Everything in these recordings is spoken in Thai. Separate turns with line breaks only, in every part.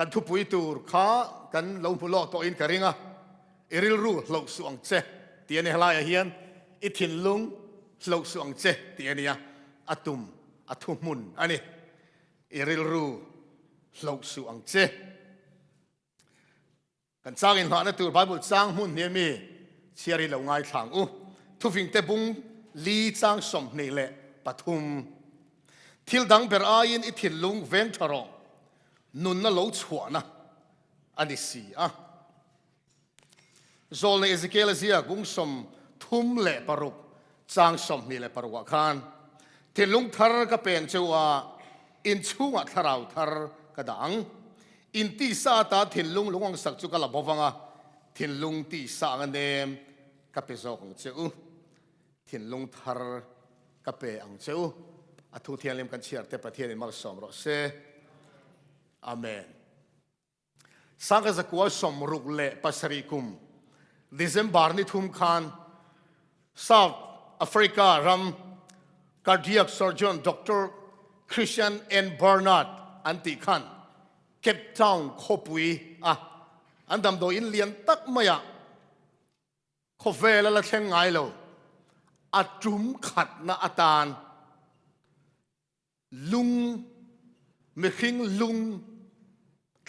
กันทุปุยตูร์ข้ากันลงพุโลตัวอินกระริงอ่ะริลรูหลอกสวงเจตีนี่ฮลายเฮียนอิทินลุงหลอกสวงเจตีนี่อ่ะอัตุมมุนอันนี้ริลรูหลอกสวงเจกันสร้างอินหาในตัวไบเบิลสร้างมุนเนี่ยมีเชียริลงไงทางทุฟิงเตบุงลีจางสมนี่แหละปฐุมทิลดังเบรอายินอิทินลุงเวนทรองนุนน่ะโลชัวนะอันนี้สิอ่ะโซลในเอเซเกลเซียกุงสมทุ่มเละปรุกจางสมนี่แหละปรุกขานทิลลุงทาร์ก็เป็นเจ้าว่าอินชูงะทาราวทาร์ก็ดังอินตีซาตาทิลลุงลุงสักจุกละบฟังอ่ะทิลลุงตีซากันเดมก็เป็นโซของเจ้าทิลลุงทาร์ก็เป็นอังเจ้าอัทุเทียนเลมกันเชียร์เตปะเทียนมาสมรสอาเมนสังเกตว่าสมรุกเละปัสริกุมดิเซมบาร์นิทุมคาน South Africa รัม cardiac surgeon Dr. Christian N. Bernard อันติคัน Cape Town ขบุยอันดำโดยอินเลียนตักมาขบเวลละเชงไงโลอัดจุมขัดนาอาตานลุงไม่คิงลุง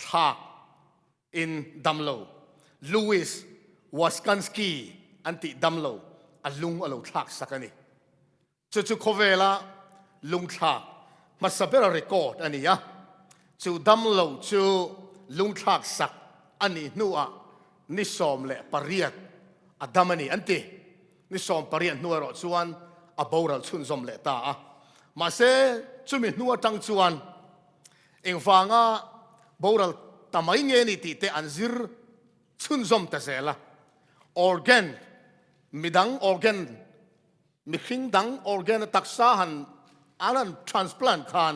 ทากอินดัมโลลูอิสวอสกันสกีอันติดัมโลอัลลุงอัลโลทากสักนี่จู่ๆโคเวล่าลุงทากมาสับเปอร์เรคคอร์ดอันนี้อ่ะจู่ดัมโลจู่ลุงทากสักอันนี้นัวนิสอมเละปริยัดอัดดัมนี่อันตินิสอมปริยัดนัวรอชวนอับบอรัลชุนซอมเละตามาเซจู่มีนัวตั้งชวนเองฟังบอรัลทำไมเงี้ยนี่ติเตอันซิร์ชุนซอมเตเซล่ะออร์แกนมีดังออร์แกนมีขิงดังออร์แกนตักษาหันอันนั้นทรานสพลานต์ขัน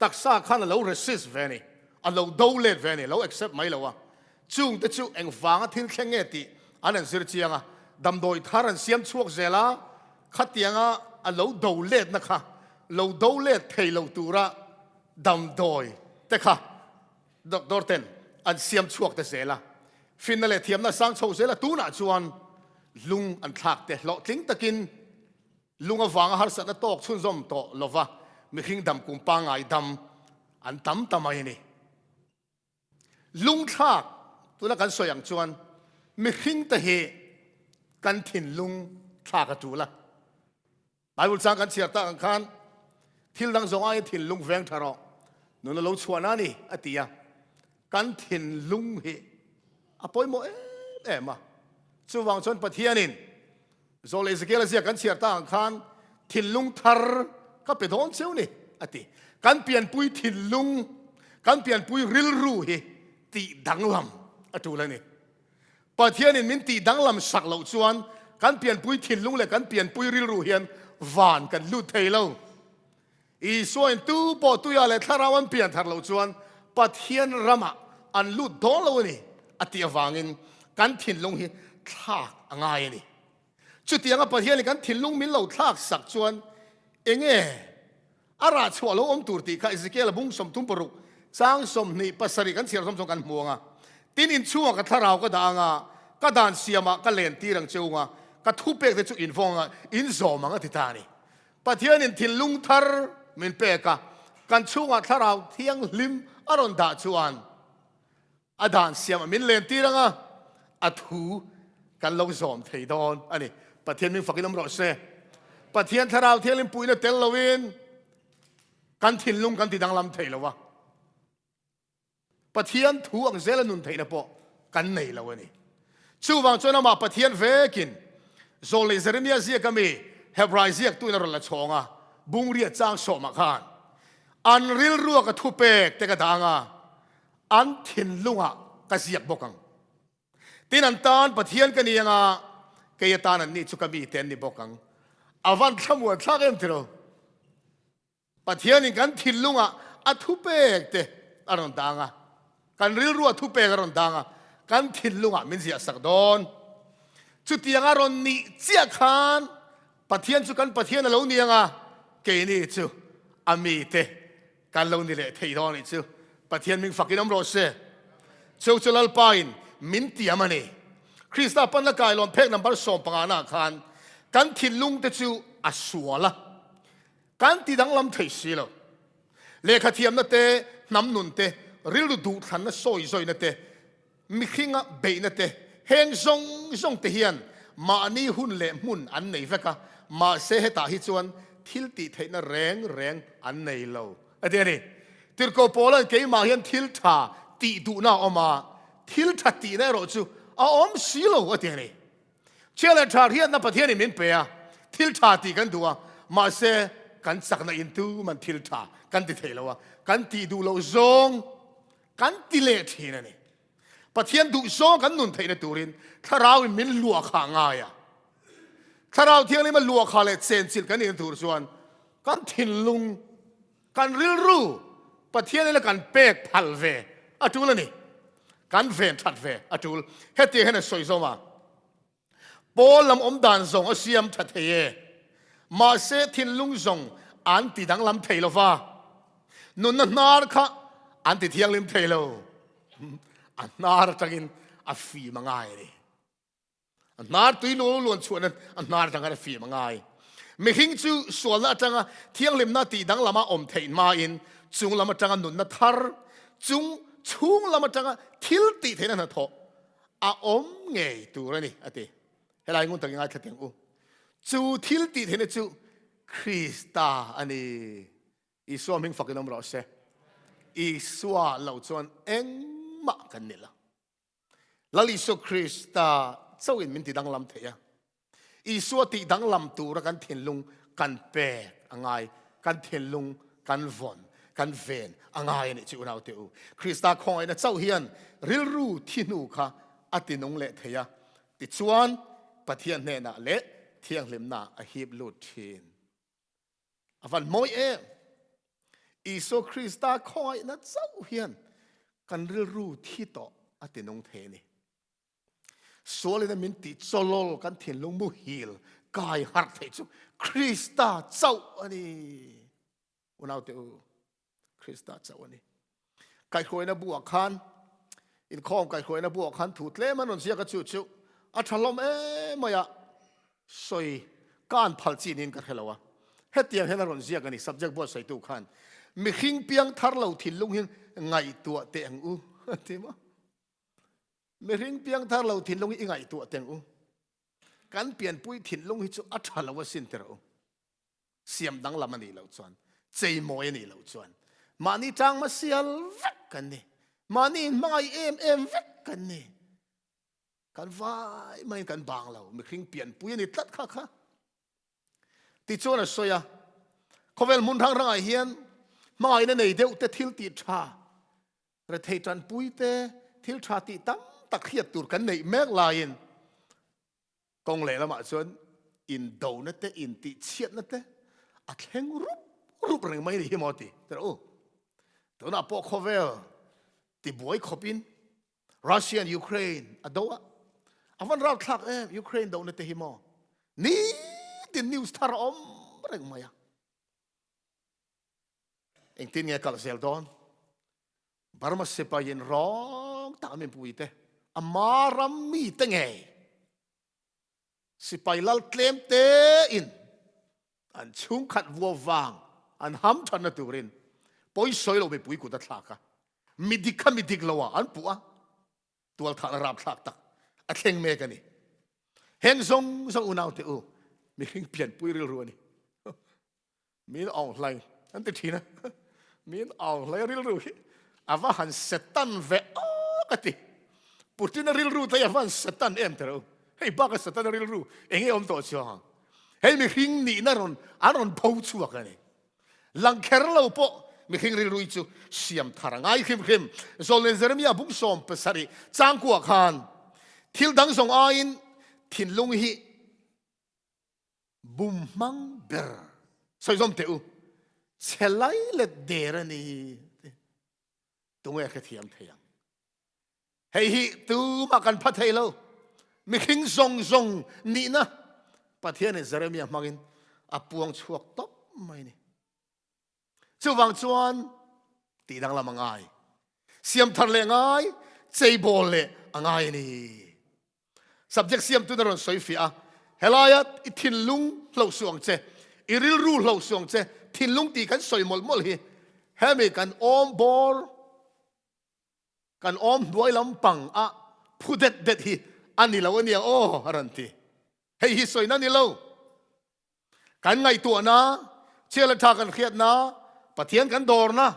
ตักษาขันเราเรสิสเวนี่อันเราดูเลดเวนี่เราเอ็กเซปไม่เราจุงแต่จู่เองฟังทิ้งแค่เงี้ยติอันนั้นสิร์เชียงดำโดยทารันเสียมช่วงเซล่าขัดยังอันเราดูเลดนะคะเราดูเลดเทเราตัวระดำโดยแต่ค่ะดรเทนอันเสียมช่วงแต่เสละฟินนั่นแหละเทียมน่ะสร้างโชว์เสละตู้น่ะชวนลุงอันทักแต่หล่อทิ้งตะกินลุงฟังหาสัตว์ตอกชุนซอมโตลว่ามีขิงดำกุมปังไอดำอันดำทำไมนี่ลุงทักตัวนั้นกันสวยอย่างชวนมีขิงตะเหกันถิ่นลุงทักกันจูละไปบุษสร้างกันเสียตาอังคารที่ดังสองไอ้ถิ่นลุงแวงทารอนู่นเราชวนนั่นนี่อติยากันถิ่นลุงเหอปอยโมมาช่วงชนปะเทียนินโซเลสเกลเซียกันเชียร์ต่างคันถิ่นลุงทาร์ก็เป็นท้องเชียวนี่อติกันเปลี่ยนปุยถิ่นลุงกันเปลี่ยนปุยริลรูเหตีดังลำอตูเลยนี่ปะเทียนินมินตีดังลำสักเหล่าชวนกันเปลี่ยนปุยถิ่นลุงเลยกันเปลี่ยนปุยริลรูเฮียนวานกันลุดเทเลอีส่วนตู้ปอตุยอะไรถ้าเราวันเปลี่ยนทางเราชวนปัทเทียนรำอันลุดดอนเรานี่อติยฟังอินกันถิ่นลงหิทากง่ายนี่จุดที่ยังปัทเทียนกันถิ่นลงมินเราทากสักชวนเองอาราชัวเราอมตูร์ตีข้าอิสเกลบุ้งสมทุ่มปรุกสร้างสมนี่ปัสริกันเสียสมกันมัวงตีนินชัวกับถ้าเราก็ด่างก็ด่านเสียมาก็เล่นตีรังเจ้างก็ทุบเปกแต่จุอินฟงอินโซมังก็ติดตานี่ปัทเทียนถิ่นลุงทาร์มินเปกกันช่วงถ้าเราเที่ยงลิมอารมณ์ด่าชวนอาดานเสียมมินเลนตีรังอัทูกันลงสอมเทดอนอันนี้ปะเทียนมินฝักน้ำรอเสปะเทียนถ้าเราเที่ยงลิมปุยเนี่ยเตลลวินกันถิ่นลุงกันติดังลำเทลวะปะเทียนถูอังเซลนุนเทนะปอกันไหนละวะนี่ช่วงจนมาปะเทียนเวกินโซเลเซเรเนียเซียก็มีเฮบรายเซียตัวนรละชงบุงเรียจางสมขันอันริลรัวกับทุเปกแต่กระดังอันถิ่นลุงกเสียบกังตีนันตานปะเทียนกันยังเกียตานันนี่ชุกมีเต็นนี่บกังอวันขมวดทักเอ็มติโรปะเทียนกันถิ่นลุงอัทุเปกเตอารอนดังกันริลรัวทุเปกอารอนดังกันถิ่นลุงมินเสียสักดอนจุดที่ยังอารอนนี่เจียขันปะเทียนชุกันปะเทียนเราเนี่ยเกนี่จูอามีเตกันลงนี่แหละที่ตอนนี้จู ประเทศมิงฝักกินน้ำรสเซ่เจ้าจะลลปายมินเตียมันนี่คริสต์ปันละกายลอนเพกนัมบาร์สองปังอาณาคารกันทิลุงเตจูอสัวละกันที่ดังลำเทศิลเลขาเทียมนั่นเตน้ำนุนเตริลดูทันนั่นซอยนั่นเตมิขิงะเบยนั่นเตเฮงซงเทียนมาอันนี้หุ่นเล่มุนอันไหนเฟกะมาเสเหตาฮิจวนทิลติเทนแรงอันไหนเราเดี๋ยวนี้ติรโกโปลันเกยมาเห็นทิลทาตีดูน่าออกมาทิลทัดตีได้หรอจูอาอมสีโลเดี๋ยวนี้เชื่อเลยชาเฮียนนับประเทศนี้มินเปียทิลทาตีกันตัวมาเสกันสักนัอินทูมันทิลทากันติเทลวะกันตีดูเราซงกันติเลทีนั่นนี่ประเทศดูซงกันนุนเทนตูรินถ้าเรามินลัวขางายะถ้าเราเที่ยงนี้มันลัวขาเลเซนสิลกันนี่ตูรส่วนกันทินลุงกันริลรูประเทศนี้ละกันเป๊กพัลเวอะจูลนี่กันเวนทัดเวอะจูลเฮตีเฮนสวยซมาโปลำอมดานซงอาเซียมทัดเทมาเซทินลุงซงอันติดังลำเทลฟ้านุนนาร์ค่ะอันติเที่ยงลิมเทโลอันนาร์จังอินอัฟฟีมังไงเลยอันนาร์ตุยลูล้วนชวนนั้นอันนาร์จังกันอัฟฟีมังไงไม่หิงจูส่วนละจังเที่ยงลิมนาติดังลำมาอมเทนมาอินจุงลำมาจังนุนนาทาร์จุงชุงลำมาจังทิลติเทนันทออาอมเงยตัวนี่อะติเฮลัยงุนตังยังไงขัดยังอูจูทิลติเทนจูคริสตาอันนี้อีสวามิงฝักกันน้ำร้อนเสอีสวาเหล่าจวนเอ็งมากันนี่ละแล้วอีสวคริสตาเจ้าอินมินติดังลำเทียอีสวติดังลำตัวกันเทียนลุงกันเปกอังไงกันเทียนลุงกันวอนกันเวนอังไงนี่จิวนาวเตียวคริสตาคอยนะเจ้าเฮียนริลรูที่นูค่ะอตินงเละเทียติจวนปะเทียนเนน่ะเละเทียงเล็มน่ะอหิบลูดเทียนอวันมอยอีโซคริสตาคอยนะเจ้าเฮียนกันริลรูที่ต่ออตินงเทนี่ส่วนเลยมินติโซโลกันเทียนลงมุฮิลกายหัดเทจูคริสตาเจ้าอันนี้วันเอาเตอคริสตาเจ้าอันนี้ไก่คอยนะบัวคันอินคอมไก่คอยนะบัวคันถูดเล่มันนนเสียกันชิวอัชลมมายะสวยการพัลจีนินกันเหรอวะเฮตียงเฮนารอนเสียกันนี่ subject บัวใส่ตู้คันมีขิงเปียงทาร์เหล่าถิ่นลุงหินไงตัวเตียงอูที่มั้มีขิงเปียงทาร์เหล่าถิ่นลุงหินไงตัวเตียงอูการเปลี่ยนปุ้ยถิ่นลุงหินจะอัชลวะสินเตอร์เสียมดังลำมันนี่เหล่าจวนใจมวยนี่เหล่าจวนมานี่จังมาเสียลวักกันนี่มานี่มาไอเอ็มวักกันนี่กันวายไม่กันบางเรามีขิงเปลี่ยนปุ้ยนี่ตัดค่ะติดชวนอะไรสวยเขาเวลมุนทางร่างเฮียนมาไอ้นั่นเดียวแต่ทิลติชาเราเทจันปุ้ยแต่ทิลชาติตั้มตะเคียดตูดกันในแมกลายน์กงเหล่ละมาส่วนอินโดนั่นแต่อินติเชียดนั่นแต่อัดแข่งรูปเรื่องไม่ได้หิมอติแต่โอ้ตัวน่ะพอเขาเวลติบวยขบินรัสเซียนยูเครนอะโดะอาวันเราคลักยูเครนโดนั่นแต่หิมอนี่ตินิวส์ทาร์อมเรื่องไม่อะเองที่เนี่ยกัลเซลดอนบาร์มาเซปายินร้องตามเป็นปุยเตอามารัมมีเตงไงสิไปลัลเคลมเตอินอันชุงขัดวัววางอันห้ำชันนัตุรินปอยสอยเราไปปุยกุดัดลากะมิดิกะมิดิกลาวะอันปัวตัวทางรับลากตักอัดเฮงเมกันนี่เฮงซงอุณาวเตอูมีเฮงเปลี่ยนปุยเรื่อยๆนี่มีอ่องไหลอันติดทีนะมีอ่องไหลเรื่อยๆอาว่าหันเซตันเวอกติปุตินเรื่อยๆแต่อาว่าเซตันเอ็มเตอร์เฮ้ยบ้าก็เซตันเรื่อยๆเองอมตัวช่างเฮ้ยมีเฮงนี่น่ารอนอารอนพูดชัวกันนี่หลังแคร์เราปะมีเฮงเรื่อยๆจู่เสียมทารังไอ้คิมโซเลนเซอร์มีอาบุกสอมเปสารีจางกัวขานทิลดังส่งอาอินทินลุงฮีบุมมังเบอร์สอยจอมเตอูเชลัยเล็ดเดรนี่ตรงเอกเทียมเทียงเฮ้ยตูมากันพัทเทโลมีขิงซงนี่นะประเทศนี้เซเรมีมากินอาปวงชวกตบไม่นี่จู่วังจวนตีดังละมังไง siam thar le ngai chei bol le angai ni subject siam tu daron soifia helayat ithin lung hlo suang che Rilru hlo suang che thin lung ti kan soi mol mol hi hemi kan om bor kan om duai lampang a phudet det hi ani lo ania o haranti hei hi soi na ni lo kan ngai tu na chela tha kan khiat na pathian kan dor na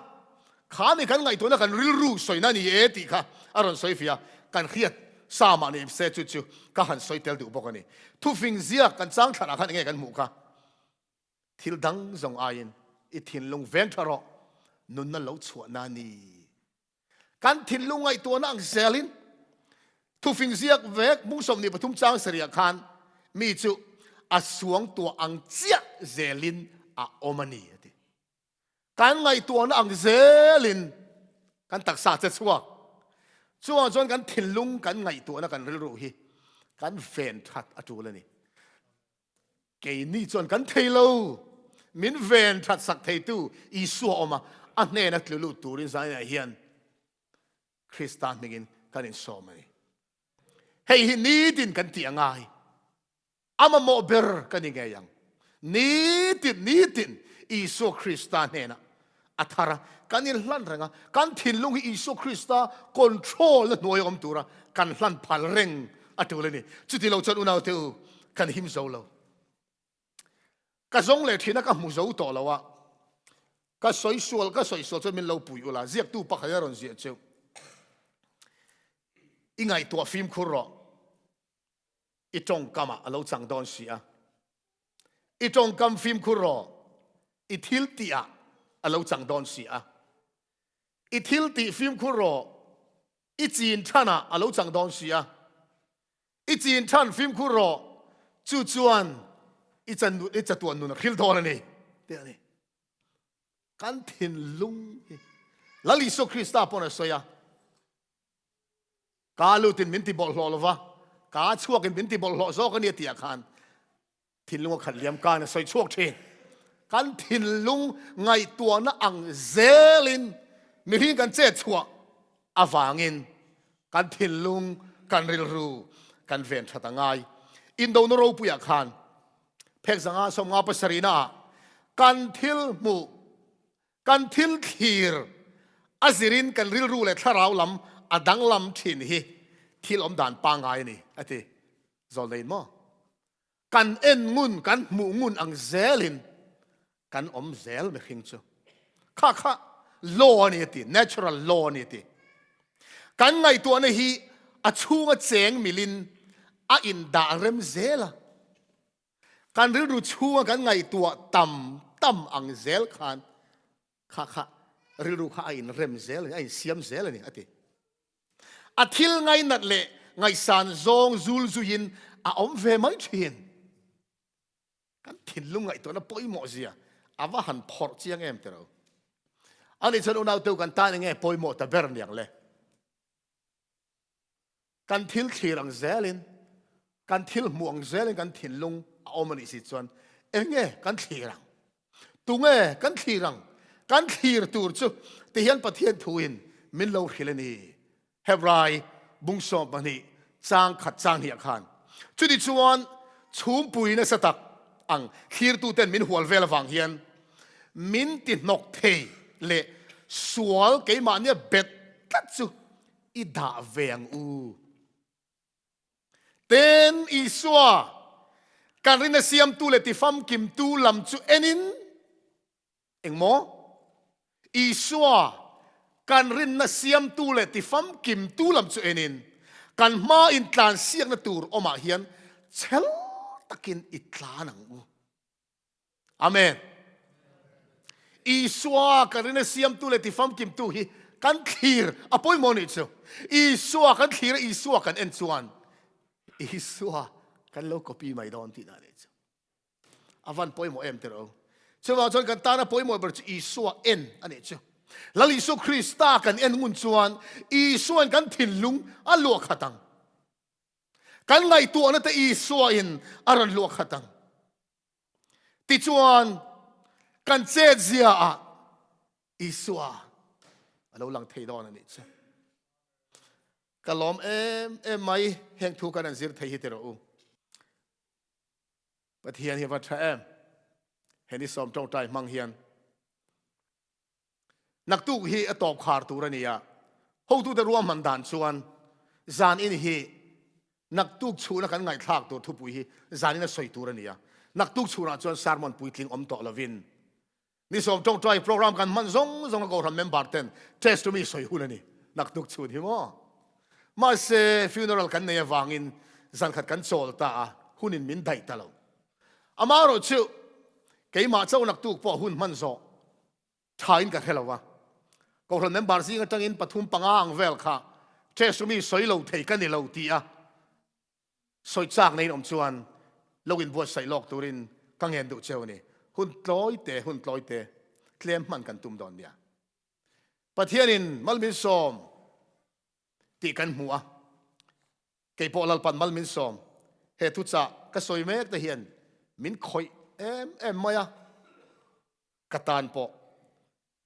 khani kan ngai tu na kan Rilru soi na ni e ti kha aron soifia kan khiat sama ni se chu chu ka han soi tel du bokani thu fing zia kan chang thana khan nge kan mu kha thil dang zong ain I thin lung ven tharo nun na lo chua na ni kan thin lung ngai tu na ang zelin thu fing ziak vek mung som ni pathum chang saria khan mi chu asuang tua ang chia zelin a omani ati kan ngai tu na ang zelin kan taksa che chuak chuang chon kan thin lung kan ngai tu na kan Rilru hi kan ven that atu le ni ke ni chon kan thailo min ven that sak thei tu I su oma a ne na tlu turin sai na hian Christian mingin kan in so mani hei hi ni din kan ti angai ama mo ber kan ni ngayang ni tin Isu Christa nena athara kanin hlan ranga kan thin lung hi Isu Christa control noi om tura kan hlan phal reng atule ni chuti lo chon unau teu kan him zo lo ka zong le thina ka mu zo to lo wa ka soi sual cho min lo pui ula ziak tu pa khayaron zia cheu ingai to film khuro itong kama alo chang don sia itong kam film khuro ithil tia alo chang don sia ithil ti film khuro ichin thana alo chang don sia ichin than film khuro chu chuan ichan nun khil don ni te ani kan thin lung lali so Krista pona soya kalu tin minti bol hlova ka chuak in minti bol hlo zo kan ni tia khan thin lung khan liam ka na soi chuak the kan thin lung ngai tua na ang zelin mi hin kan che chua awangin kan thin lung kan Rilru kan ven thatangai in do no ro puya khan phek zanga som nga pasarina kan thil mu kan thil khir azirin kan Rilru le tharau lam adang lam thin hi thil om dan pa ngai ni ati zol lein mo kan en ngun kan mu ngun ang zelin kan om zel me khing chu kha law ni ti natural law ni ti kan ngai tu na hi a chunga cheng milin a in da rem zela kan Rilru chunga kan ngai tu tam ang zel khan kha Rilru kha in rem zel ai siam zel ni ati athil ngai nat le ngai san zong zul zuin a om ve mai thin kan thin lung ngai to na poi mo zia awa han phor chiang em tero ani chon unau tu kan ta nge poi mo ta ber niang le kan thil thirang zelin kan thil muang zelin kan thin lung a omani si chon enge kan thirang tunge kan thirang kan thir tur chu ti hian pathian thuin min lo khilani hebrai bungso bani chang khat chang hi khan chudi chuan chum pui na satak ang khir tu ten min hual vel wang hian min ti nok thei le sual ke ma ne bet tat chu I da veng u ten iswa kan rin na siam tu le ti fam kim tu lam chu enin engmo iswa kan rin na siam tu le ti fam kim tu lam chu enin kan ma in tlan siak na tur oma hian chel takin itlanang u amen iswa kan rin na siam tu le ti fam kim tu hi kan khir apoi moni chu iswa kan khir iswa kan en chuan iswa kan lo copy mai don ti na le chu avan poi mo em tero chuma chon kan ta na poi mo ber chu iswa en ani chu lali Isu Krista kan en ngun chuan Isuan kan thin lung a lo khatang kan ngai tu na ta Isua in aran lo khatang ti chuan kan che zia a Isua lo lang thei don ani cha kalom em mai heng thu kan an zir thei hi te ro pathian hi va tha em heni som Tawngtai mang hian nak tu hi atop khar tur ania ho tu de ruam man dan chuan zan in hi nak tuk chuna kan ngai thak tur thu pui hi zan in a soi tur ania nak tuk chuna chuan sarmon puitling om to lovin ni som Tawngtai program kan man zong go ram member ten test to me soi hunani nak tuk chun hi mo ma se funeral kan nei wangin zan khat kan chol ta hunin min dai ta lo amaro chu keima chau nak tuk po hun man zo thain ka khelawa ko ran member si nga tangin pathum pangang vel kha test to me soi lo thei kan ni lo ti a soi chak nei om chuan login bo sai lok turin kang hen du cheu ni hun tloi te tlem man kan tum don dia pathianin malmin som ti kan hua ke po lal pan malmin som he tu cha ka soi mek te hian min khoi em maya katan po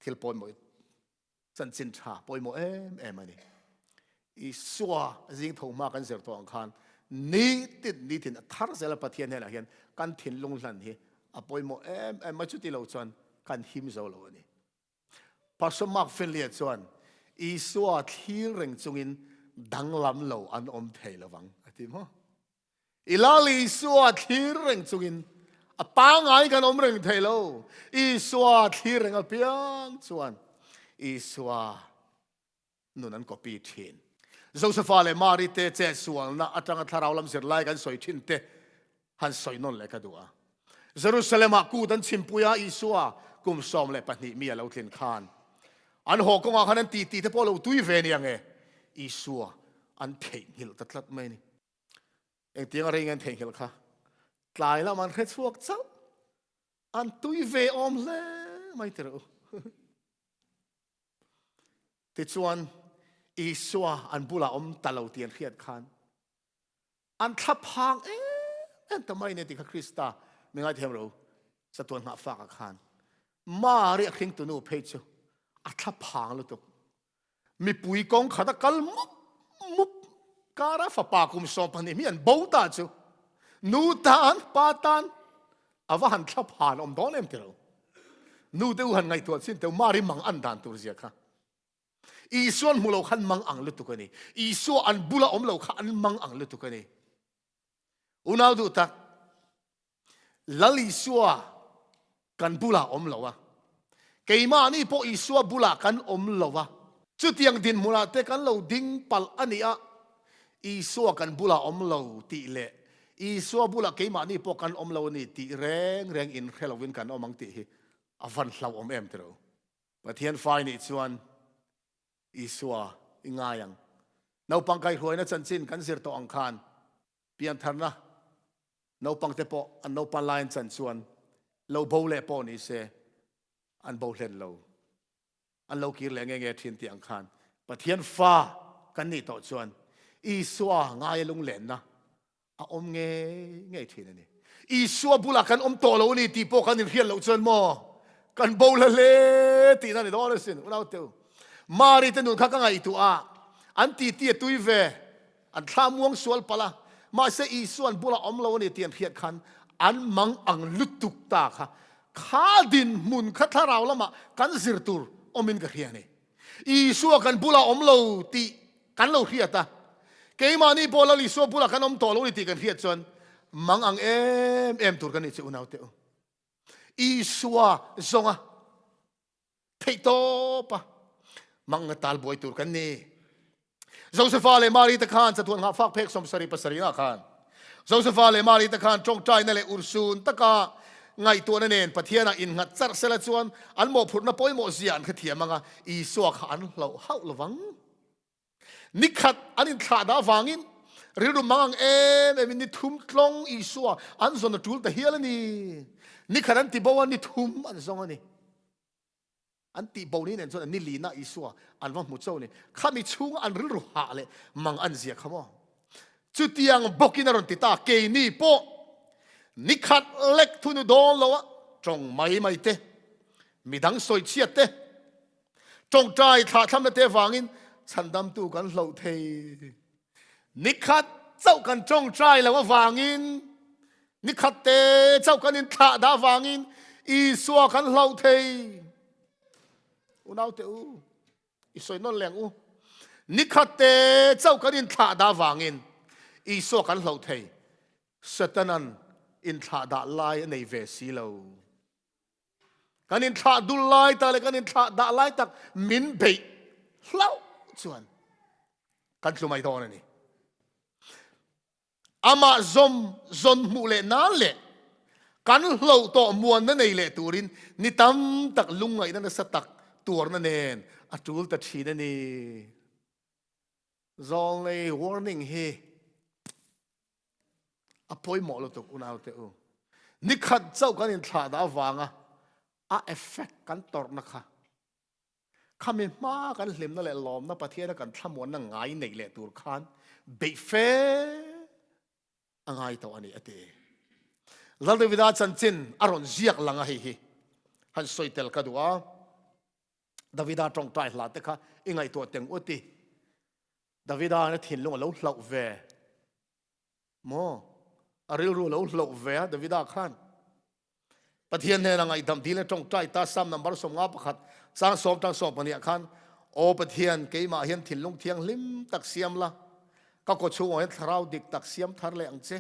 thil pon mo chan chin tha poi mo em ani i suwa jing thong ma kan zer to ang khan ni tin thar zela pathian he la hian kan thin lung hlan hi apoi mo em ma chu ti lo chuan kan him zo lo ani pastor mark finlia chuan i suwa thil reng chungin danglam lo an om thei lawang ati mo ilali suwa thil reng chungin apangai kan om reng thei lo i suwa thil reng a piang chuan i suwa nunan copy thin Joseph ale mari te che sual na atang tharau lam sir lai kan soi thin te han soi non le ka dua Jerusalem ku dan chimpuya isua kum som le pani mi alo thin khan an ho ko nga khanan ti te polo tui ve ni ange isua an thei hil tatlat mai ni eng tiang ring an thei hil kha tlai la man khet suak chau an tui ve om le mai te ro ti chuan isua an bula om talo tian khiat khan an thap hang en tamai ne ti kha Krista mengai them ro satun ha fa ka khan ma ri khing tu nu phe chu a thap hang lu tu mi pui kong khata kal mup kara fa pa kum so pani mi an bo ta chu nu tan pa tan awa han thap han om don em tero nu te han ngai tu sin te ma ri mang an dan tur zia kha isuan mulo khan mang ang lu tu kani isu an bula om lo khan mang ang lu tu kani unau du tak lali suwa kan bula om lo wa keima ni po isua bula kan om lo wa chu tiang din mula te kan lo ding pal ania isua kan bula om lo ti le isua bula keima ni po kan om lo ni ti reng in Halloween kan omang ti hi avan hlau om em tero pathian fai ni chuan isua ingayang nau pangkai huai na chanchin kan zir to ang khan pian tharna nau pang te po an nau pan lain chan chuan lo bo le po ni se an bo hlen lo an lo kir le nge thin ti ang khan pathian fa kan ni to chuan isua ngai lung len na a om nge thin ani isua bula kan om to lo ni ti po kan hian lo chuan mo kan bo le ti na ni do sin unau teu mari te nun khaka ngai tu a an ti tui ve an thamuang sual pala ma se isuan bula omlo ni tian phiat khan an mang ang lutuk ta kha kha din mun kha tharau lama kan zirtur omin ka hiani isua kan bula omlo ti kan lo hiata keima ni bola li so bula kan om to lo ni ti kan hiat chon mang ang em tur kan ni chu nau te isua zonga thei to pa mang tal boy tur kan ni Joseph ale mari ta khan sa tuan ha fak phek som sari pasari na khan Joseph ale mari ta khan Tawngtai na le ursun taka ngai tu na nen pathiana in ngat char sela chuan an mo phur na poi mo zian kha thia manga i so khan lo hau lowang nikhat anin thla da wangin rilru mang em ni thum tlong i so an zon tul ta hialani nikhat an ti bawan ni thum an zong ani an ti bo ni nen chon ni lina isua an wa mu chau ni khami chung an rilru ha le mang an zia khamo chu tiang bokina ron ti ta ke ni po nikhat lek thunu don lo trong mai te midang soi chiat te trong trai thả thăm te vangin chan dam tu kan hlo thei nikhat chau kan trong trai lawa wangin nikhat te chau kan in thả da wangin i suwa kan hlo thei unau te u i soi non leng u nikhat te chau kan in thả da wangin i suwa kan hlo thei satanan in thả da lai nei ve si lo kan in thả du lai ta le kan in thả da lai tak min be hlau chuan kan tlumai don ani ama zon mu le na le kan hlo to muan na nei le turin ni tam tak lungai na sa tak tur na nen atul ta thi na ni zong nei warning he apoi mo lo to unau te u ni khat chau kan in thla da wanga a effect kan tor na kha khamin ma kan hlim na le lom na pathian kan thamon na ngai nei le tur khan be fe angai to ani ate lalde vida chanchin aron ziak langa hi han soitel kadua davida tong tai hla te kha ingai to teng oti davida na thin lung lo hlau ve mo Rilru lo hlo ve davida khan pathian ne rangai dam dile tong tai ta sam number som nga pakhat sang som tang som pania khan o pathian keima hian thin lung thiang lim tak siam la ka ko chu oi thrau dik tak siam thar le ang che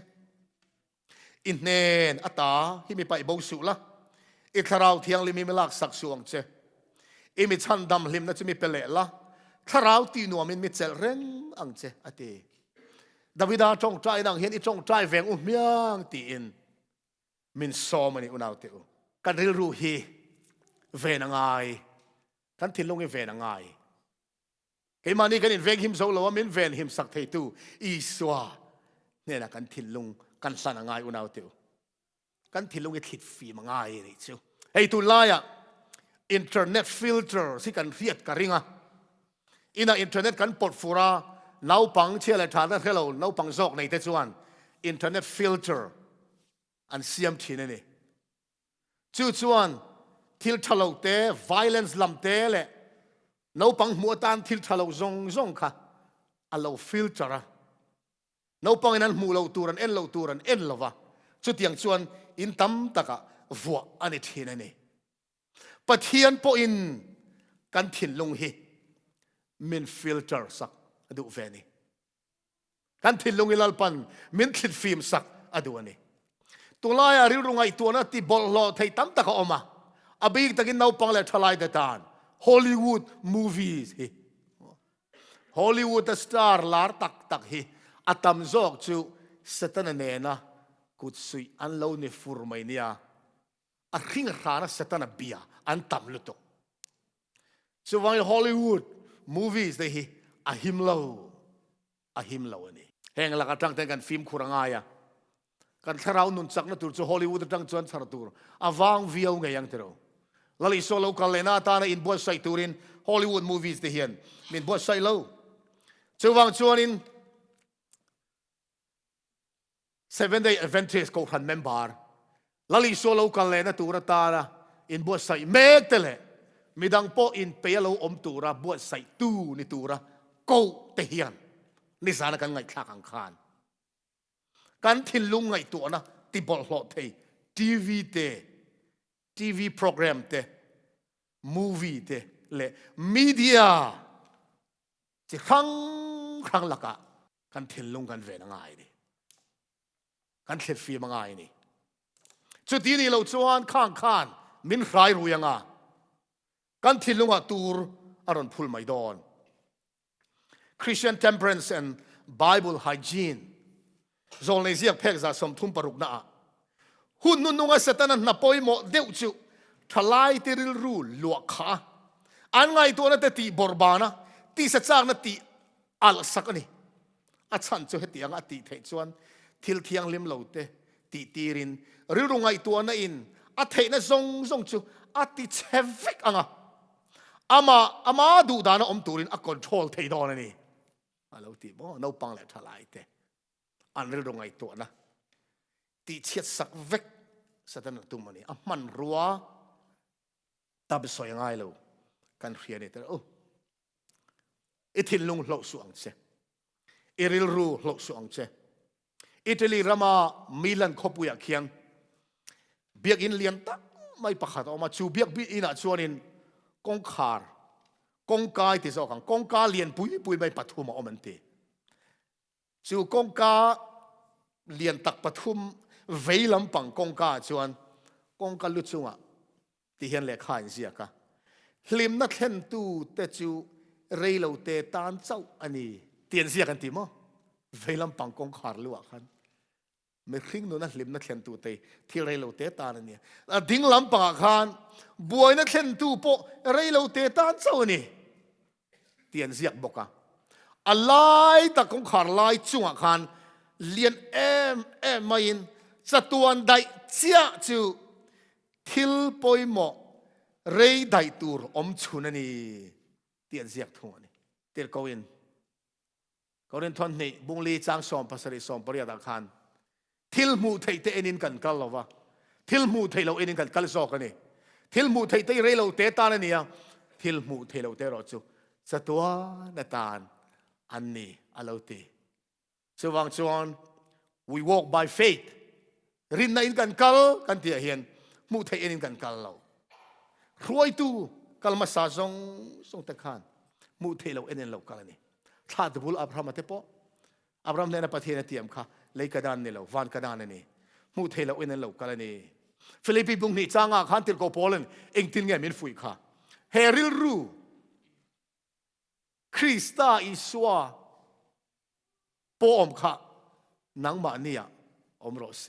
in nen ata hi mi pai bo su la i thrau thiang lim mi melak sak suang che i mi chan dam lim na che mi pele la thrau ti nuam min mi chel reng ang che ate davida tong trai nang hian I tong trai veng miang ti in min so mani unau te u kan rilru hi ve na ngai kan thilung I ve na ngai ke mani kan in veng him zo lo min ven him sak thei tu I swa ne na kan thilung kan san ngai unau te u kan thilung I thit fi ma ngai ri chu hei tu la ya internet filter si kan riat ka ringa ina internet kan pot fura nau pang chia le thana hello nau pang zok nei te chuan internet filter an siam thine ni chu chuan thil thalo te violence lam te le nau pang mu tan thil thalo zong kha alo filter a nau pang in an mu lo turan en lova chu tiang chuan in tam taka vua ani thine ni pathian po in kan thin lung hi min filter sak adu veni kan thilung ilalpan min thlit film sak adu ani tulaya rilrungai tuana ti bollo thei tam taka oma abig takin nau pang le thalai da tan Hollywood movies hi Hollywood a star lar tak hi atam zok chu satana nena kutsui an lo ni furmai nia a ring rana satana bia an tam luto so wang Hollywood movies they hi a him lo ani heng la ka tang ten kan film khuranga ya kan tharau nun chak na tur chu Hollywood tang chuan thar tur awang viau nge yang tero lali so lo ka lena ta na in bo sai turin Hollywood movies te hian min bo sai lo chuwang chuan in 7-day Adventist ko han member lali so lo ka lena tur ta na in bo sai mek tele midang po in pelo om tura bo sai tu ni tura ko te hian ni sana kan ngai thak ang khan kan thin lung ngai tu na ti bol hlo thei TV program te movie te le media chi khang laka kan thin lung kan ve na ngai ni kan thlet fi ma ngai ni chu ti ni lo chuan khan min rai ru yanga kan thin lunga tur aron phul mai don Christian temperance and Bible hygiene zol nei ziak phek za som thum paruk na hun nun nunga satanan na poimo deu chu thalai tiril ru luak kha an ngai to na te ti borbana ti sa chak na ti al sakani a chan chu heti anga ti thei chuan thil thiang lim lo te ti tirin rilru ngai to na in a thei na zong chu a ti chevek anga ama du dana om turin a control thei don ani alo ti bo no pang le thalai te an rilru ngai to na ti chiat sak vek satan tu mani a man ruwa tab soi ngai lo กันเรียนนี่แต่โอ้อิทินลุงหลอกสวงเจอิริลรูหลอกสวงเจอิตาลีรามามิลันขบุยเคียงเบียกอินเลียนตักไม่ประคัดออกมาจูเบียกบิอินะชวนินกงคาร์กงกายที่สองกงกาเลียนปุยไม่ปัทุมอมันเตจูกงกาเลียนตักปัทุมเวลำปังกงกาชวนกงกาลุจุงะที่เห็นเลขาอินเสียกะลิมนักเห็นตูแต่จูเรลเตตานเจ้าอันนี้เตียนเสียกันติมั้งเวลำปังกงคาร์ลวกกันไม่คลิ้งโน่นนั่นลิมนักเห็นตูเตที่เรลเตตานนี่ดิ้งลำปังขันบวยนักเห็นตูโปเรลเตตานเจ้านี่เตียนเสียกบอกอะอะไรตะกงคาร์ไลจุงขันเลียนไม่ยินจะตัวอันใดเจ้าจูทิลปอยหมอเรย์ได้ตัวอมชุนนี่เตียนเสียกทุ่งนี่เตียนเขาเรียนทอนนี่บุงลีจางสอมภาษาสอมปริยัติขันทิลมูไทยเตเอนินกันกัลลวะทิลมูไทยเราเอนินกันกัลโซกันนี่ทิลมูไทยเตเรเราเตตานนี่ยังทิลมูไทยเราเตรอจูจะตัวนัตานอันนี้อาเราเตสว่างจวน we walk by faith รินในกันกัลกันเตียเห็นมูไทยเอนินกันกัลเรารวยตูกัลมาซาซงตะขานมูเทเราเอ็นเรากัลนี่ถ้าตบุลอับราฮัมเทปอับราฮัมเนี่ยประเทศเตียมค่ะเลยกระดานนี่เราวันกระดานนี่มูเทเราเอ็นเรากัลนี่ฟิลิปปินส์บุงนี่จ้างขันติลโกโพลันเองตินเงี้ยมินฟุยค่ะเฮริลรูคริสตาอิสวาปอมค่ะนังมาเนี่ยอมรสเซ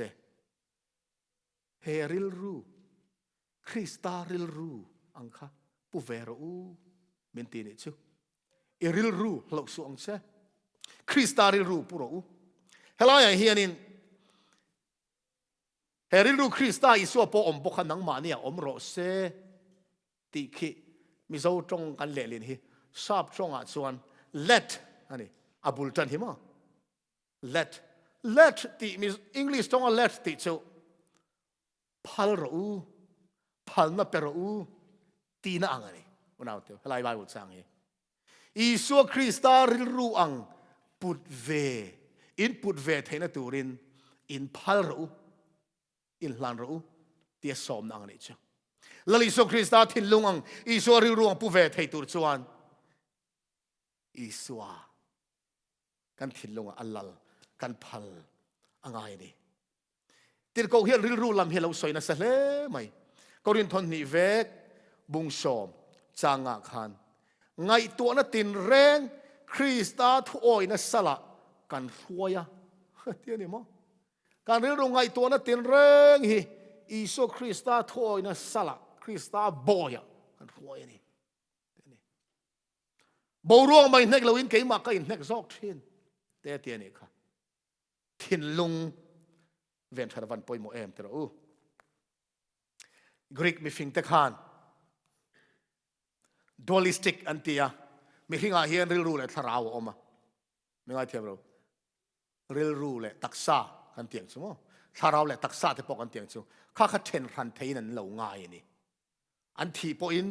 เฮริลรูคริสตาริลรูอังค่ะปูเวรูมินตีนี่ชูเอริลรูหลอกสวงเซคริสตาริลรูปูรูเฮลายเฮียนินเฮริลรูคริสตาอิสวาปอมปกนังมาเนี่ยอมรสเซติขิมิโซจงกันเลลินฮีทราบจงอาส่วน let อันนี้อับุลตันหิมะ let ติมีอังกฤษจงอา let ติเจ้าพัลรูพัลนับเปรูตีน่าอังอันนี้วันเอาเถอะลายใบบุตรสังเฮอิสุคริสตาริลรูอังพุทเวอินพุทเวเทนตูรินอินพัลรูอินลันรูเตียสอมน่าอันนี้เจ้าลลิสุคริสตาทินลุงอังอิสุริลรูอังพุทเวเทตูรชวนอิสวากันทินลงอัลลัลกันพัลอ่างไงนี่ติดกูเฮียริลรูลำเฮลาสวยนะเสลไหมก็เรียนทนนิเวกบุงสอมจางอาคันไงตัวนั้นตินแรงคริสตาทุโอยนะสละกันรวยอะเที่ยนี่มั้งการเรียนรู้ไงตัวนั้นตินแรงฮีอิโซคริสตาทุโอยนะสละคริสตาบอยอะกันรวยนี่บ่ร่วงไม่เน็กเราอินเกี่ยมากก็อินเน็กซอกทินแต่เตียนี่ค่ะทินลุงเวนทารวันปอยโมเอมเตอร์กรีกมีฟิงเตคานดูลิสติกอันเตียมีหิงอาเฮียนริลรูเลยทาราวออกมาไม่ง่ายเทียบเราริลรูเลยตักษากันเตียงใช่ไหมทาราวเลยตักษาที่ปอกกันเตียงใช่ไหมข้าขัดเชนรันเทนันเหล่าง่ายนี่อันที่ปอิน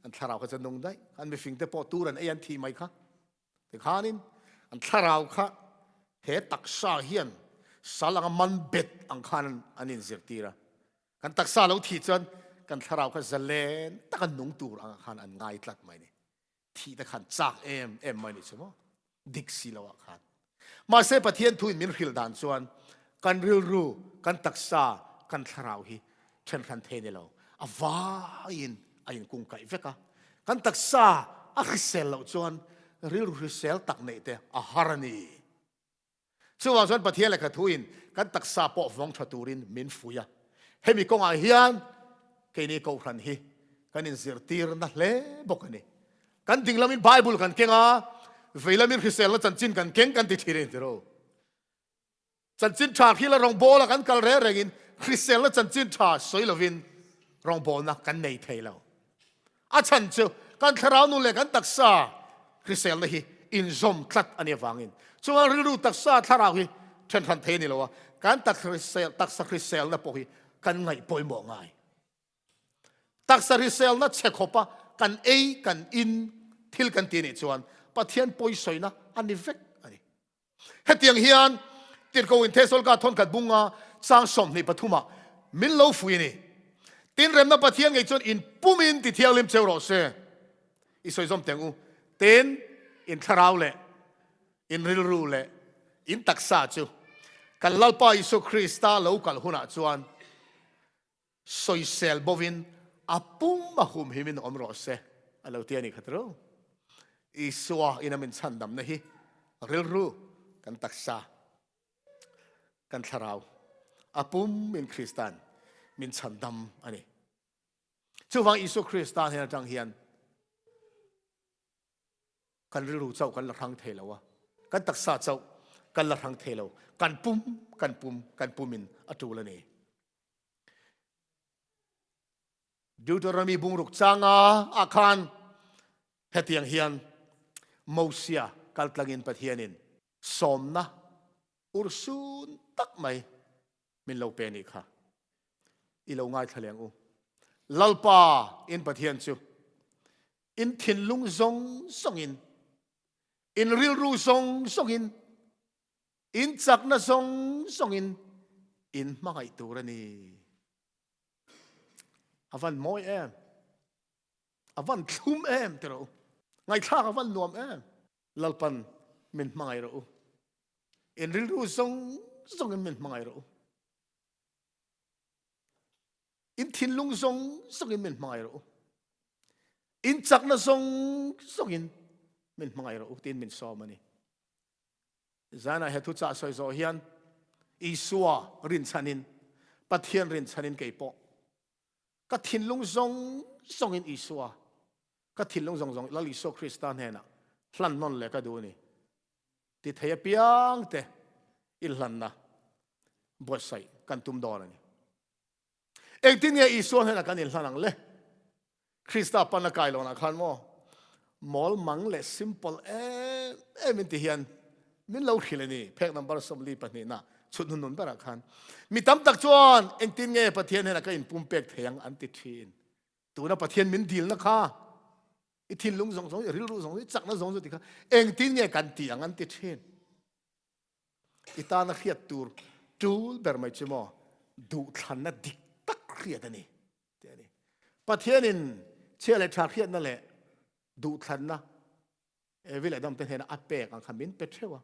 อันทาราวก็จะนงได้อันมีฟิงเตปอตูรันไออันที่ไม่ค่ะแต่ข้านินอันทาราวค่ะเหตุตักษาเฮียนสาลังมันเบ็ดอังคารอันนี้เสียตีระกันตักษาเราที่จนกันทาราวก็จะเล่นตะกันนุ่งตูอังคารอันง่ายตัดไหมนี่ที่ตะกันจากเอ็มไม่นี่ใช่ไหมดิกซีเราอังคารมาเสพเทียนทุนมินฮิลดานส่วนกันริลรูกันตักษากันทาราวฮีเช่นกันเทนเราอาวาอินอายินกุ้งไก่เฟกะกันตักษาอักเซลเราส่วนริลรูเซลตักเนเตอาฮารานีส่วนส่วนประเทศอะไรกันทุนกันตักษาปอฟงชตูรินมินฟุยะเฮมิกงอาเฮียนเกนี่กูขันฮีกันอินซิร์ตีร์นั่นเล่บอกกันนี่กันดิ่งละมินไบเบิลกันเก่งอ่ะเวลามินคริสเซลจันจินกันเก่งกันติดที่เรนเตอร์จันจินชาที่ละรองโบละกันกัลเร่เร่งินคริสเซลจันจินชาสวยละวินรองโบนักกันในไทยแล้วอาชันเจ้ากันทราวนุเลกันตักษาคริสเซลละฮีอินซอมคลัดอันนี้ฟังอินส่วนริลูตักษาทราวฮีเช่นทันเทนี่แล้ววะกันตักคริสเซลนะพวกฮีกันไงปอยหมอง่ายตักษาคริสเซลนะเช็คขบปะ กันกันอินทิลกันตีนี่จวนปะเทียนปอยสวยนะอันนี้เวกอันนี้เฮตียงเฮียนติดกูอินเทสโลกาทนกัดบุงอาสร้างสมนี่ปฐุมามิลโลฟุยนี่ตินเรมนับปะเทียงไอจวนอินปุ่มินติเทียงลิมเจอโรเซอีสวยสมเตียงอูตินอินทราวเล่อินริลรูเล่อินตักษาจูกันลัลปาอิสุคริสตาโลกัลหุนาจวนสวยเซลบวินอาปุ่มมาหุมหิมินอมโรเซอันเราเตียนี่ขัดรู้อิสวาอินามินชันดำนะฮิริลรูกันตักษากันทราวอาปุ่มมินคริสตันมินชันดำอันนี้ชูฟังอิสุคริสตาเฮนจังเฮียนกันริลรูเจ้ากันละทังเทลวะกันตักษาเจ้ากันละทังเทลวกันปุ่มมินอตูละนี่ดูตัวเรามีบุงรุกจางอาคารเฮตียงเฮียนโมเสียกัลตลังอินปะเทียนินสมนะอุรสุนตักไม่มินเลวเป็นอีกค่ะอีเลวง่ายทะเลงอูลัลปาอินปะเทียนจูอินทินลุงซงซงอินริลรูซงซงอินจักนะซงซงอินมาไงตัวนี่อวันมอยอวันทุ่มเตระไงท่าอวันนวมลัลปันมินมาไงรู้อินริลรูซงอินมินมาไงรู้อินทินลุงซงอินมินมาไงรู้อินจักนะซงอินมินมาไงรู้ตินมินซอมันนี่จานะเหตุจ่าสอยโซเฮียนอิสวารินชันินปัทเทียนรินชันินเกยปก็ทินลุงซงอินอิสวาก็ทินลุงซงแล้วลิโซคริสตานเฮน่ะหลันนนเลยก็ดูนี่ติดเฮียเปียงเตอิลลันนะบวชใส่กันตุมดอนนี่เองที่เนี่ยอิสวาเฮน่ะกันอิลลันเลยคริสตาปันนักไก่ลงนะคันโมมอลมังเลสิมเปิลมินติเฮียนมินเล่าขี้เลยนี่เพกนัมบาร์สมลีปนี่นะชุดนุนปะรักขันมีตั้มตักจวนเอ็งตินเงยปะเทียนเนี่ยนะก็อินปุ่มเป็กเทียงอันติดทีนตัวนั้นปะเทียนมินดิลนะคะอีทินลุงสองริลรูสองจักนั่นสองสุดที่ค่ะเอ็งตินเงยกันตียงอันติดทีนอีตานักเขียดตูร์จูลเบอร์ไม่ใช่หมอดูทันนะดิกตักเขียดนี่เดี๋ยวนี้ปะเทียนินเชื่อเลยชาเขียดนั่นแหละดูทันนะวิเลดอมเป็นเห็นอาเป็กอันขมิ้นเป็ดเชื่อว่า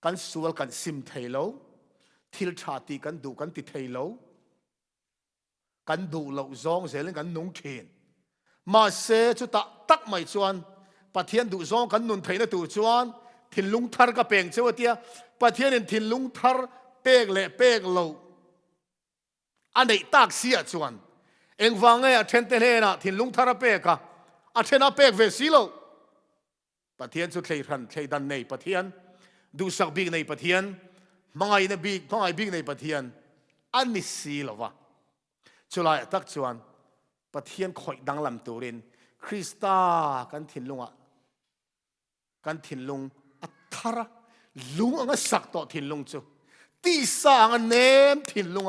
กันสวลกันซิมไทยโลทิลชาติกันดูกันติไทยโลกันดูเหล่าซองเสร็จกันนุ่งเขียนมาเสจุตะตักไม่ชวนปะเทียนดูซองกันนุ่นไทยนะดูชวนทินลุงทาร์กับเป่งเชื่อว่าเดียปะเทียนทินลุงทาร์เป่งเละเป่งเหล่าอันไหนตักเสียชวนเอ็งฟังไงเทนเทเลนะทินลุงทาร์เป่งกะอาเทน่าเป่งเวสิโลปะเทียนสุดเลยทันเลยดันในปะเทียนดูสักบิ๊กในปะเทียนมังไงนะบิ๊กในปะเทียนอันนี้สิลวะจุลายตักจวนปะเทียนคอยดังลำตัวเรนคริสตากันถิ่นลุงกันถิ่นลุงอัทระลุงอังสักต่อถิ่นลุงจูตีสางเนมถิ่นลุง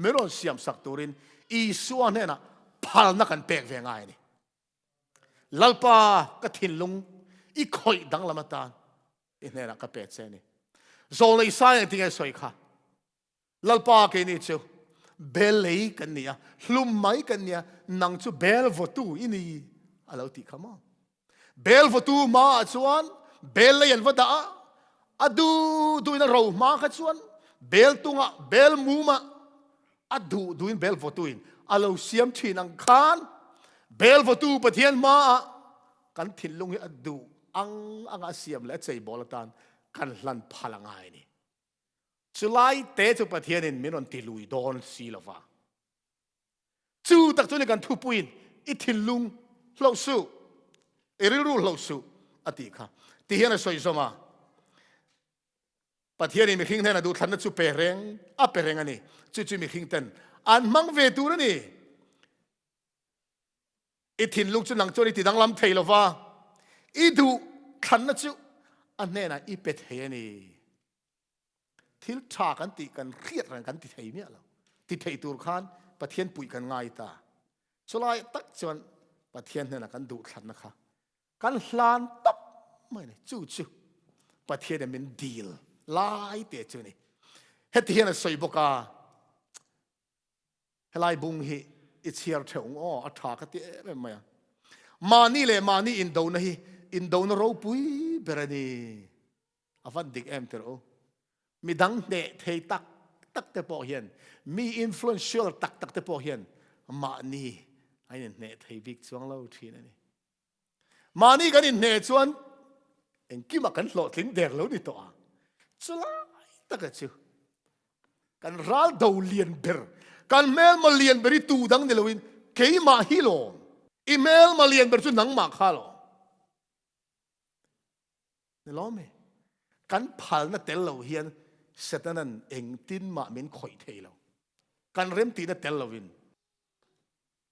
ไม่รู้เสียมสักตัวเรนอีส่วนเนี่ยนะพัลนักกันเปกเวงไงนี่ลัลปาก็ถิ่นลุงอีคอยดังลำตาอินเนี่ยนะก็เป็ดเซนี่โซเลยสายที่ไงสวยค่ะลัลปาเกนี่จูเบลเลยกันเนี่ยลุมไม่กันเนี่ยนังจูเบลวตูอินี่อะไรที่ขมาเบลวตูมาชวนเบลเลยนวดาดูอินเรามาขชวนเบลตุงะเบลมูมาดูอินเบลวตูอินอะไรเสียมที่นังคานเบลวตูปะเทียนมากันถิ่นลุงให้ดูอังอาเซียมและใจบอลตันกันลันพลังไงนี่จุไลเตจุปะเทียนินมินอนติลุยโดนซีลวะจูตักจุนี่กันทุปุยนอิทิลุงเหล่าสูริรูเหล่าสูอติค่ะที่เห็นสวยสมาปะเทียนินมีขิงเทนดูทันนัจูเปเรงเปเรงอันนี้จูมีขิงเทนอันมังเวตูนี่อิทิลุงจุนังจุนี่ติดังลำเทลวะอีดูขันนัจูอันนี้นะอีเป็ดเฮนี่ทิลชากันติกันเครียดกันติดเฮเนี่ยเราติดเฮตูร์ขันปะเทียนปุ๋ยกันง่ายตาสุดท้ายตักจวนป ปัทเทียนเนี่ยนะกันดูขันนะคะกันหลานตับไม่เนี่ยจู่ปัทเทียนเนี่ยเป็นดีลไล่เตะจู่นี่เฮ็ดเทียนสวยบกาเฮลัยบุงฮีอิเชียร์เถงอ้ออัฐากติเอ็มไหมมานี่เลยมานี่อินโดนะฮีอินโดนะเราปุยเบรนีอาฟันดิกเอ็มเตอร์มีดังเดะเทตักเตปอเฮียนมีอินฟลูเอนเชียลตักเตปอเฮียนมานี่ไอ้เนี่ยเนทให้บิ๊กจวงเล่าทีนั่นนี่มานี่กันนี่เนทจวนเอ็งกี่มากันหลอดถึงเด็กแล้วนี่ตัวจุลายตะกัดชิวกันรัลดาวเลียนเบอร์กันเมลมาเลียนเบอร์ตูดังเดลวินเกี่ยมาฮิโลอีเมลมาเลียนเบอร์จุนังมาข้าโลนี่ล้อมไหมกันพัลน่ะเตลเราเฮียนเสร็จนั้นเอ็งตินมาเหม็นข่อยเทเรากันเริ่มตีน่ะเตลเราวิน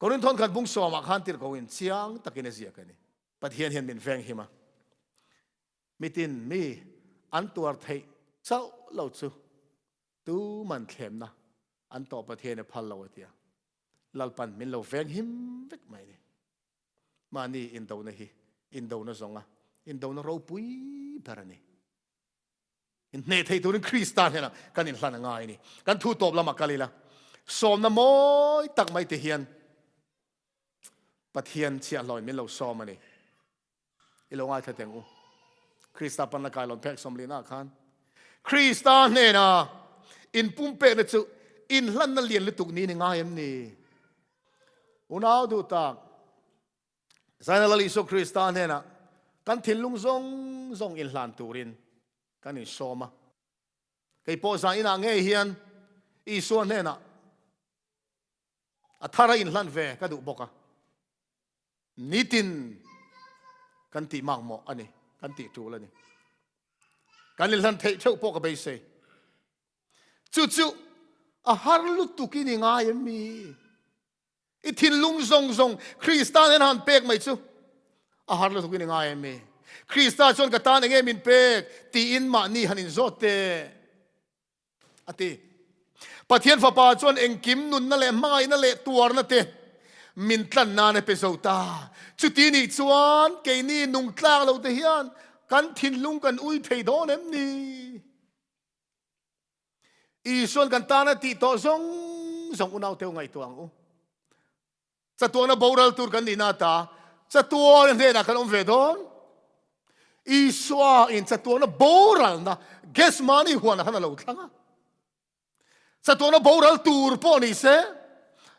คนนั้นทนกันบุ้งสวมาขันติร์กวินเสียงตะกินเสียกันนี่ปัทเทียนเห็นเป็นแฟงหิมะมีตินมีอันตัวไทยเจ้าเราจูตู้มันเข็มนะอันต่อปัทเทียนเนี่ยพัลเราเตียลัลปันมินเราแฟงหิมเวกไม่เนี่ยมานี่อินโดนะฮีอินโดนะสงอ่ะอินโดนะเราปุยพารานี่อินเนทให้ตัวนึงคริสตานเนี่ยนะกันอินสันง่ายนี่กันทูตบละมักกะลีละสมนะมอยตักไม่เทียนปัทเทียนเชียลอยมิเราซอมานี่อีลงง่ายเถอะงูคริสตาปันละกายหลอนแพกสมลีน่าคันคริสตานเนี่ยนะอินปุ่มเป็ดเนี่ยจุอินลั่นนั่นเลียนลิตุกนี้นี่ง่ายเอ็มนี่อุณเอาดูตากสายนั่นละลิสุคริสตานเนี่ยนะกันถิ่นลุงซงอินลันตูรินกันอินซอมาไก่โพสายน่ะเงี้ยเฮียนอีส่วนเนี่ยนะอัธาระอินลันเวก็ดูบอกอะนิตินกันตีมังหมออันนี้กันตีจูแล้วนี่กันลิลันเทเช่าพวกกับไปเซ่จู่อาหารลุตุกินง่ายมีอิทินลุงซงคริสตานนั้นเป็กไม่จู่อาหารลุตุกินง่ายมีคริสตานชนกตานเองมินเป็กตีอินมานี่ฮันินโซเตอติปะเทียนฟ้าป่าชนเองกิมนุนนั่นแหละไม่นั่นแหละตัวนั่นเตมินตันนาในเปโซตาจุดที่นี่ชวนเกนี่นุ่งกลางเราเทียนกันทิ้นลุงกันอุ้ยเทโดนเอ็มนี่อีส่วนกันตานะติโตซงอุณเอาเทียวไงตัวงูจะตัวนะโบราณตัวกันนี่นาตาจะตัวเนี่ยนะกันอมเวดอนอีส่วนอินจะตัวนะโบราณนะเกสมานี่หัวนะขนาดเราทั้งจะตัวนะโบราณตัวปอนี่เส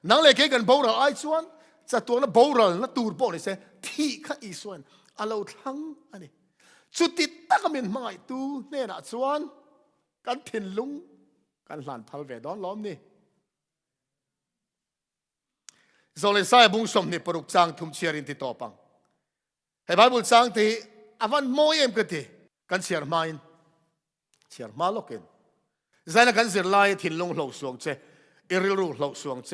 นังเล็กกันโบราณไอส่วนจะตัวนั้นโบราณนะตูร์ปอนี่เสที่ข้าอีส่วนอาเราทั้งอันนี้จุดติดตั้งมันไม่ตูเนี่ยนะส่วนกันถิ่นลุงกันหลานพัลเวดอนล้อมนี่โซเลสายบุ้งสมนี่ปรุกจางทุ่มเชียรินติโตปังให้บาบุลจางที่อวันโมยเอ็มกันที่กันเชียร์ไม่เชียร์มาลกินใจนักกันเสียไล่ถิ่นลุงหลงสวงเจอิริลูหลงสวงเจ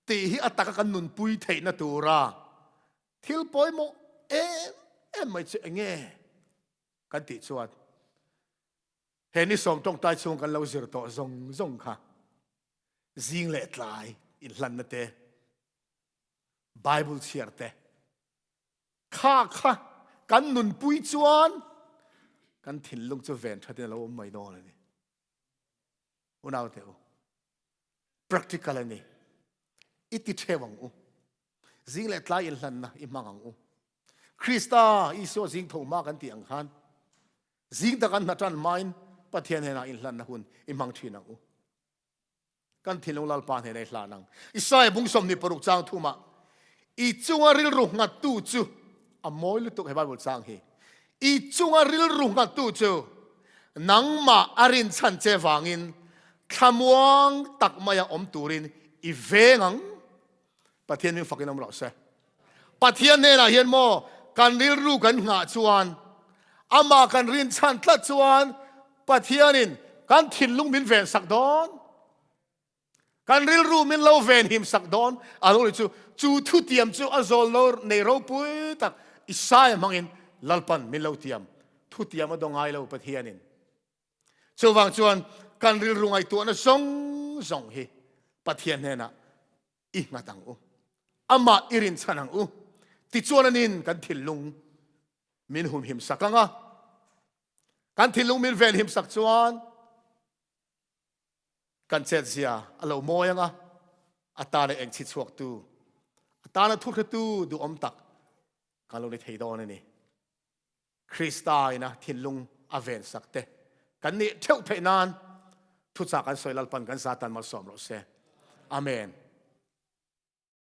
ตีฮีอัตตะกันนุนปุยเทนตัวราทิลปอยโมเอ็มไม่เจงเงกันติดชวนเห็นนี่สมต้องตายชวงกันเราเสียต่อซงค่ะจิงเล็ดลายอินลันนเตไบเบิลเชียร์เตข้ากันนุนปุยชวนกันถิ่นลงจะเวนทัดเราไม่นอนเลยนี่อุณเอาเตอ practical นี่อิติเทวังอูจิงเล็ดลายอินลันนะอิมังอูคริสตาอิโซจิงทงมากันตีอังคันจิงตะกันนัดจันไม่ปะเทียนเฮน่าอินลันนะคุณอิมังทีนังอูกันถิ่นลงลาลปานเฮน่าอิลานังอิสายบุ้งสมนิปรุกจางทุมาอีจุงาริลรุงัดตูจูอโมยลุตุกให้บาบุจางเฮอีจุงาริลรุงัดตูจูนังมาอารินชันเจวังอินขมวงตักมายังอมตูรินอีเวงังปะเทียนนี่ฝักน้ำหล่อเสปะเทียนเนี่ยนะเห็นโมกันริลรุกันหาจวนอามากันรินชันตัดจวนปะเทียนินกันถิ่นลุงมินเวนสักดอนกันริลรูมินเล่าเวนหิมสักดอนอาลูลิจูทุเตียมจูอาโซลโลในเราปุยตักอิสายมังอินลัลปันมินเล่าเตียมทุเตียมมาดงไอเล่าปะเทียนินจูวังจวนกันริลรูไอตัวนั้นซงเฮปะเทียนเนี่ยนะอีกมาตังอูอามาอิรินชันังอู ti chuan anin kan thil lung min hum him sak anga kan thil lung min vel him sak chuan kan chet zia alo moyanga atana eng chi chuak tu atana thu tu du om tak kan lo ni thei don ani Krista ina thil lung aven sakte kan ni theu thei nan thu cha kan soilal pan kan satan mal som ro se amen